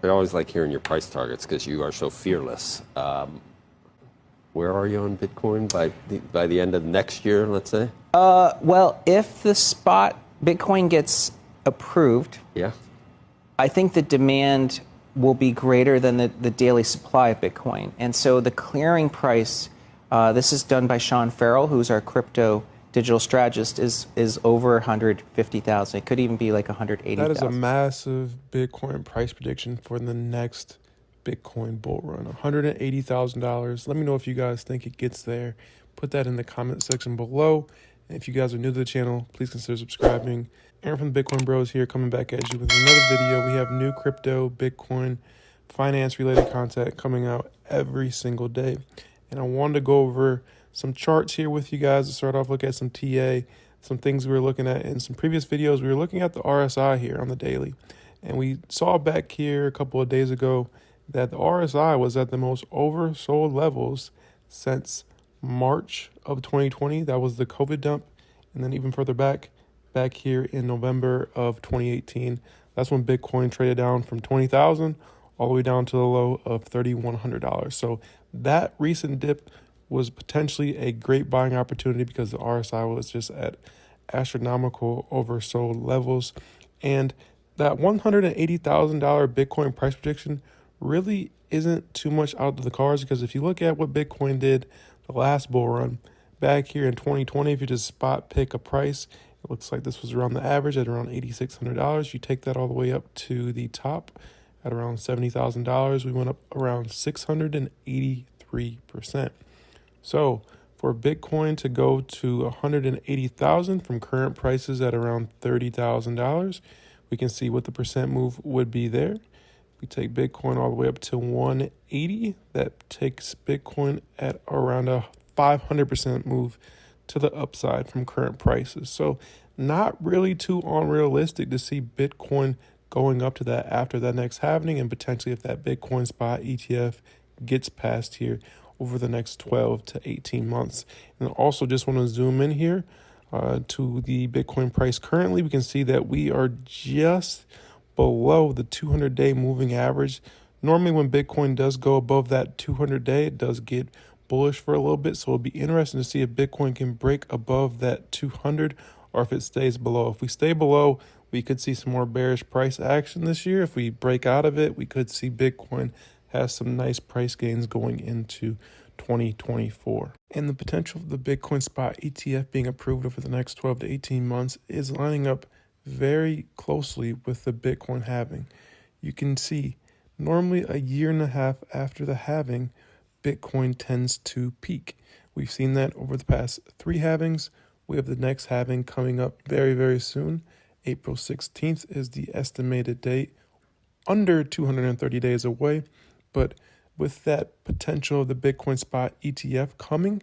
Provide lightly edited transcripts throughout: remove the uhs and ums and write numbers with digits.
I always like hearing your price targets because you are so fearless. Where are you on Bitcoin by the end of next year, let's say? Well, if the spot Bitcoin gets approved, Yeah. I think the demand will be greater than the daily supply of Bitcoin. And so the clearing price, this is done by Sean Farrell, who's our crypto digital strategist, is over 150,000. It could even be like That is a 180,000. massive Bitcoin price prediction for the next Bitcoin bull run. $180,000. Let me know if you guys think it gets there. Put that in the comment section below. And if you guys are new to the channel, please consider subscribing. Aaron from the Bitcoin Bros here, coming back at you with another video. We have new crypto, Bitcoin, finance related content coming out every single day. And I wanted to go over some charts here with you guys to start off, look at some TA, some things we were looking at in some previous videos. We were looking at the RSI here on the daily. And we saw back here a couple of days ago that the RSI was at the most oversold levels since March of 2020. That was the COVID dump. And then even further back here in November of 2018, that's when Bitcoin traded down from 20,000 all the way down to the low of $3,100. So that recent dip was potentially a great buying opportunity because the RSI was just at astronomical oversold levels. And that $180,000 Bitcoin price prediction really isn't too much out of the cards, because if you look at what Bitcoin did the last bull run back here in 2020, if you just spot pick a price, it looks like this was around the average at around $8,600. You take that all the way up to the top at around $70,000. We went up around 683%. So for Bitcoin to go to 180,000 from current prices at around $30,000, we can see what the percent move would be there. We take Bitcoin all the way up to 180. That takes Bitcoin at around a 500% move to the upside from current prices. So not really too unrealistic to see Bitcoin going up to that after that next halving, and potentially if that Bitcoin spot ETF gets past here over the next 12 to 18 months. And also just want to zoom in here to the Bitcoin price currently. We can see that we are just below the 200-day moving average. Normally when Bitcoin does go above that 200-day, it does get bullish for a little bit. So it'll be interesting to see if Bitcoin can break above that 200 or if it stays below. If we stay below, we could see some more bearish price action this year. If we break out of it, we could see Bitcoin has some nice price gains going into 2024. And the potential of the Bitcoin spot ETF being approved over the next 12 to 18 months is lining up very closely with the Bitcoin halving. You can see normally a year and a half after the halving, Bitcoin tends to peak. We've seen that over the past 3 halvings. We have the next halving coming up very, very soon. April 16th is the estimated date, under 230 days away. But with that potential of the Bitcoin spot ETF coming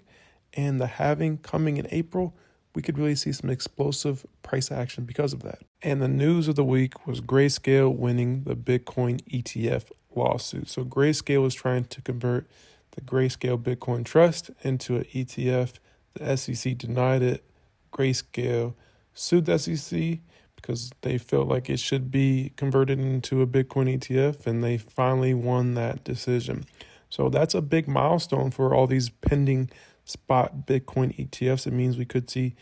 and the halving coming in April, we could really see some explosive price action because of that. And the news of the week was Grayscale winning the Bitcoin ETF lawsuit. So Grayscale is trying to convert the Grayscale Bitcoin Trust into an ETF. The SEC denied it. Grayscale sued the SEC because they felt like it should be converted into a Bitcoin ETF, and they finally won that decision. So that's a big milestone for all these pending spot Bitcoin ETFs. It means we could see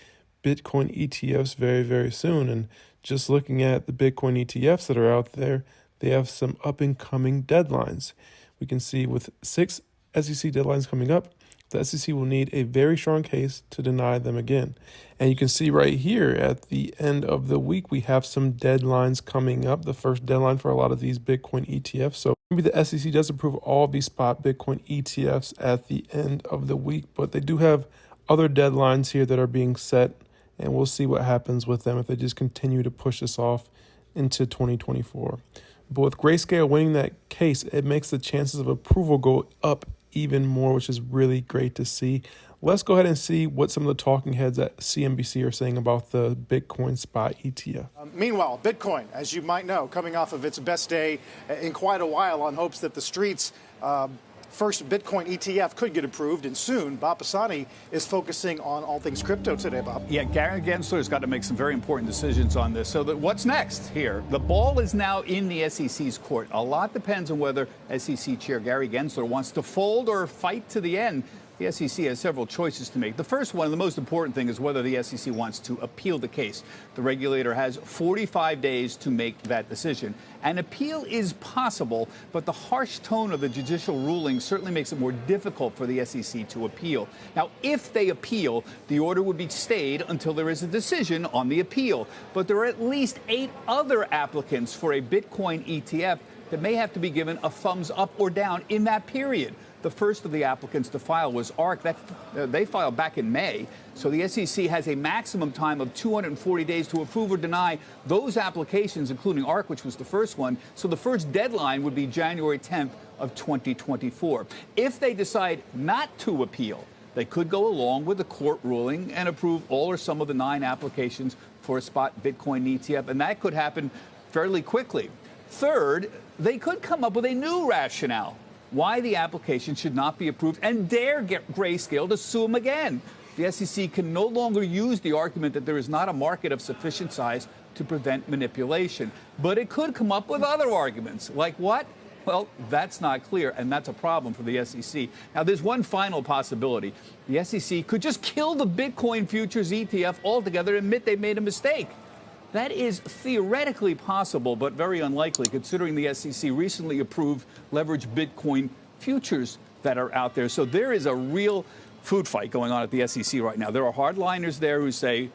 Bitcoin ETFs very, very soon. And just looking at the Bitcoin ETFs that are out there, they have some up and coming deadlines. We can see with 6 SEC deadlines coming up, the SEC will need a very strong case to deny them again. And you can see right here at the end of the week, we have some deadlines coming up. The first deadline for a lot of these Bitcoin ETFs. So maybe the SEC does approve all of these spot Bitcoin ETFs at the end of the week, but they do have other deadlines here that are being set, and we'll see what happens with them if they just continue to push this off into 2024. But with Grayscale winning that case, it makes the chances of approval go up even more, which is really great to see. Let's go ahead and see what some of the talking heads at CNBC are saying about the Bitcoin spot ETF. Meanwhile, Bitcoin, as you might know, coming off of its best day in quite a while on hopes that the streets first Bitcoin ETF could get approved, and soon Bob Pisani is focusing on all things crypto today, Bob. Yeah, Gary Gensler's got to make some very important decisions on this. So what's next here? The ball is now in the SEC's court. A lot depends on whether SEC Chair Gary Gensler wants to fold or fight to the end. The SEC has several choices to make. The first one, and the most important thing, is whether the SEC wants to appeal the case. The regulator has 45 days to make that decision. An appeal is possible, but the harsh tone of the judicial ruling certainly makes it more difficult for the SEC to appeal. Now, if they appeal, the order would be stayed until there is a decision on the appeal. But there are at least 8 other applicants for a Bitcoin ETF that may have to be given a thumbs up or down in that period. The first of the applicants to file was ARK. They filed back in May. So the SEC has a maximum time of 240 days to approve or deny those applications, including ARK, which was the first one. So the first deadline would be January 10th of 2024. If they decide not to appeal, they could go along with the court ruling and approve all or some of the 9 applications for a spot Bitcoin ETF, and that could happen fairly quickly. Third, they could come up with a new rationale why the application should not be approved and dare get Grayscale to sue them again. The SEC can no longer use the argument that there is not a market of sufficient size to prevent manipulation. But it could come up with other arguments. Like what? Well, that's not clear, and that's a problem for the SEC. Now, there's one final possibility. The SEC could just kill the Bitcoin futures ETF altogether and admit they made a mistake. That is theoretically possible, but very unlikely, considering the SEC recently approved leveraged Bitcoin futures that are out there. So there is a real food fight going on at the SEC right now. There are hardliners there who say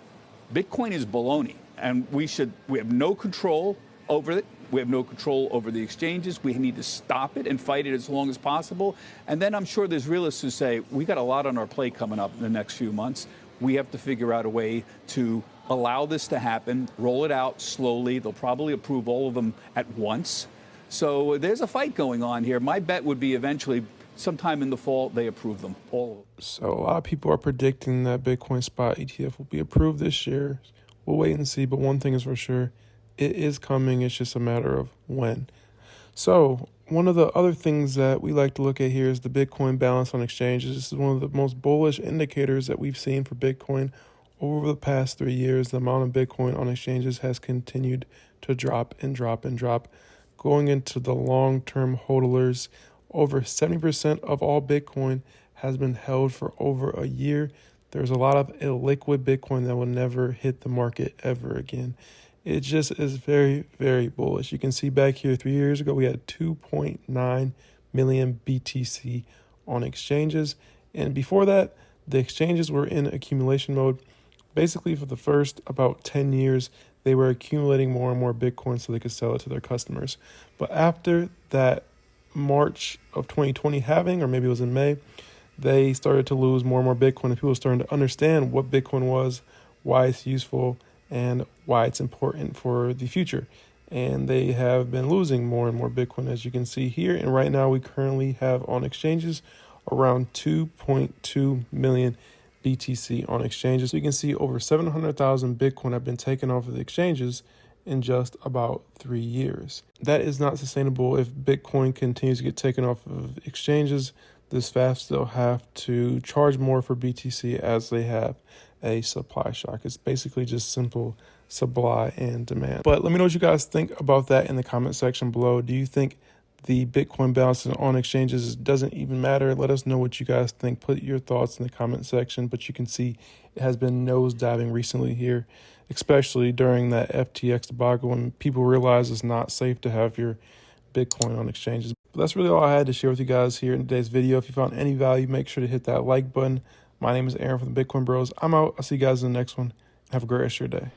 Bitcoin is baloney, and we have no control over it. We have no control over the exchanges. We need to stop it and fight it as long as possible. And then I'm sure there's realists who say, we got a lot on our plate coming up in the next few months. We have to figure out a way to allow this to happen, roll it out slowly. They'll probably approve all of them at once. So there's a fight going on here. My bet would be eventually, sometime in the fall, they approve them, all of them. So a lot of people are predicting that Bitcoin spot ETF will be approved this year. We'll wait and see, but one thing is for sure, it is coming. It's just a matter of when. So one of the other things that we like to look at here is the Bitcoin balance on exchanges. This is one of the most bullish indicators that we've seen for Bitcoin over the past 3 years. The amount of Bitcoin on exchanges has continued to drop and drop and drop. Going into the long-term hodlers, over 70% of all Bitcoin has been held for over a year. There's a lot of illiquid Bitcoin that will never hit the market ever again. It just is very, very bullish. You can see back here 3 years ago, we had 2.9 million BTC on exchanges. And before that, the exchanges were in accumulation mode. Basically, for the first about 10 years, they were accumulating more and more Bitcoin so they could sell it to their customers. But after that March of 2020 halving, or maybe it was in May, they started to lose more and more Bitcoin, and people started to understand what Bitcoin was, why it's useful, and why it's important for the future. And they have been losing more and more Bitcoin, as you can see here. And right now, we currently have on exchanges around 2.2 million BTC on exchanges. So you can see over 700,000 Bitcoin have been taken off of the exchanges in just about 3 years. That is not sustainable. If Bitcoin continues to get taken off of exchanges this fast, they'll have to charge more for BTC as they have a supply shock. It's basically just simple supply and demand. But let me know what you guys think about that in the comment section below. Do you think the Bitcoin balance on exchanges doesn't even matter? Let us know what you guys think. Put your thoughts in the comment section. But you can see it has been nosediving recently here, especially during that FTX debacle when people realize it's not safe to have your Bitcoin on exchanges. But that's really all I had to share with you guys here in today's video. If you found any value, make sure to hit that like button. My name is Aaron from the Bitcoin Bros. I'm out. I'll see you guys in the next one. Have a great rest of your day.